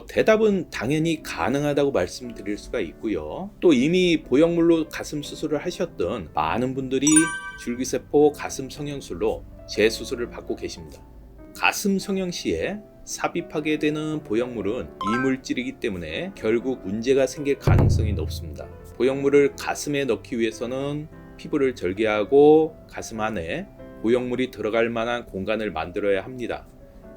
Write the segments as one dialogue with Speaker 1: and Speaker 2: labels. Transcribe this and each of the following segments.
Speaker 1: 대답은 당연히 가능하다고 말씀드릴 수가 있고요. 또 이미 보형물로 가슴 수술을 하셨던 많은 분들이 줄기세포 가슴 성형술로 재수술을 받고 계십니다. 가슴 성형 시에 삽입하게 되는 보형물은 이물질이기 때문에 결국 문제가 생길 가능성이 높습니다. 보형물을 가슴에 넣기 위해서는 피부를 절개하고 가슴 안에 보형물이 들어갈 만한 공간을 만들어야 합니다.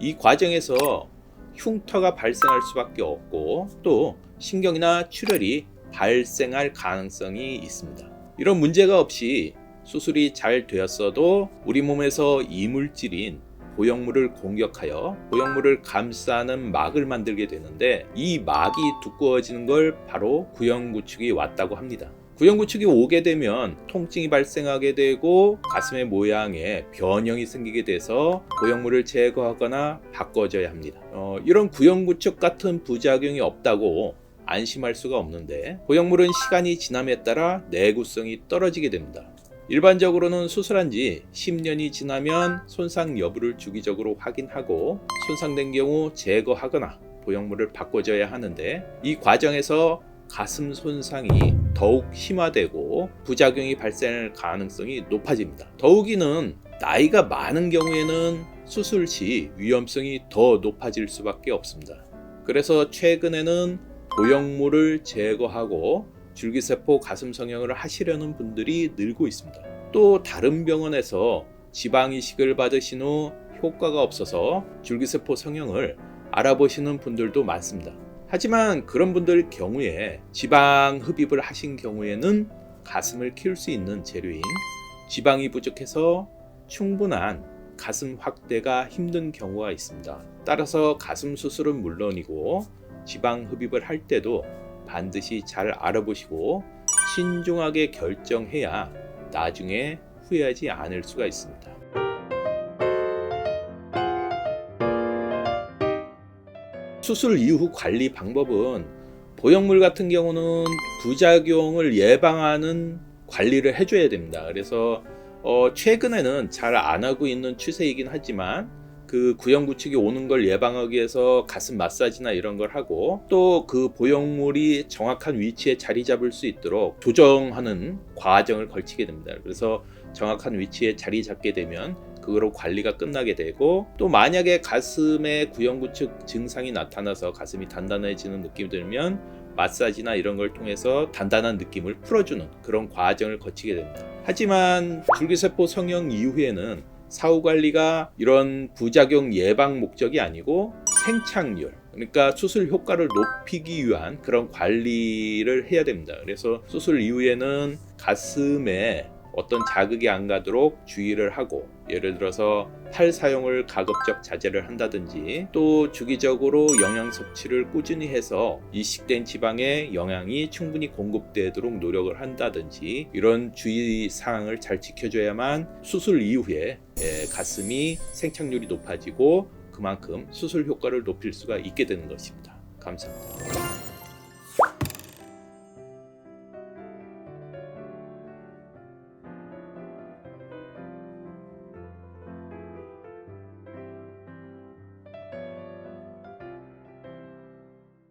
Speaker 1: 이 과정에서 흉터가 발생할 수밖에 없고 또 신경이나 출혈이 발생할 가능성이 있습니다. 이런 문제가 없이 수술이 잘 되었어도 우리 몸에서 이물질인 보형물을 공격하여 보형물을 감싸는 막을 만들게 되는데, 이 막이 두꺼워지는 걸 바로 구형구축이 왔다고 합니다. 구형구축이 오게 되면 통증이 발생하게 되고 가슴의 모양에 변형이 생기게 돼서 보형물을 제거하거나 바꿔줘야 합니다. 이런 구형구축 같은 부작용이 없다고 안심할 수가 없는데, 보형물은 시간이 지남에 따라 내구성이 떨어지게 됩니다. 일반적으로는 수술한 지 10년이 지나면 손상 여부를 주기적으로 확인하고 손상된 경우 제거하거나 보형물을 바꿔줘야 하는데, 이 과정에서 가슴 손상이 더욱 심화되고 부작용이 발생할 가능성이 높아집니다. 더욱이는 나이가 많은 경우에는 수술 시 위험성이 더 높아질 수밖에 없습니다. 그래서 최근에는 보형물을 제거하고 줄기세포 가슴 성형을 하시려는 분들이 늘고 있습니다. 또 다른 병원에서 지방 이식을 받으신 후 효과가 없어서 줄기세포 성형을 알아보시는 분들도 많습니다. 하지만 그런 분들 경우에 지방 흡입을 하신 경우에는 가슴을 키울 수 있는 재료인 지방이 부족해서 충분한 가슴 확대가 힘든 경우가 있습니다. 따라서 가슴 수술은 물론이고 지방 흡입을 할 때도 반드시 잘 알아보시고 신중하게 결정해야 나중에 후회하지 않을 수가 있습니다. 수술 이후 관리 방법은, 보형물 같은 경우는 부작용을 예방하는 관리를 해줘야 됩니다. 그래서 최근에는 잘 안 하고 있는 추세이긴 하지만 그 구형구축이 오는 걸 예방하기 위해서 가슴 마사지나 이런 걸 하고, 또 그 보형물이 정확한 위치에 자리 잡을 수 있도록 조정하는 과정을 거치게 됩니다. 그래서 정확한 위치에 자리 잡게 되면 그거로 관리가 끝나게 되고, 또 만약에 가슴에 구형구축 증상이 나타나서 가슴이 단단해지는 느낌이 들면 마사지나 이런 걸 통해서 단단한 느낌을 풀어주는 그런 과정을 거치게 됩니다. 하지만 줄기세포 성형 이후에는 사후 관리가 이런 부작용 예방 목적이 아니고 생착률, 그러니까 수술 효과를 높이기 위한 그런 관리를 해야 됩니다. 그래서 수술 이후에는 가슴에 어떤 자극이 안 가도록 주의를 하고, 예를 들어서 팔 사용을 가급적 자제를 한다든지, 또 주기적으로 영양 섭취를 꾸준히 해서 이식된 지방에 영양이 충분히 공급되도록 노력을 한다든지, 이런 주의 사항을 잘 지켜줘야만 수술 이후에 가슴이 생착률이 높아지고 그만큼 수술 효과를 높일 수가 있게 되는 것입니다. 감사합니다.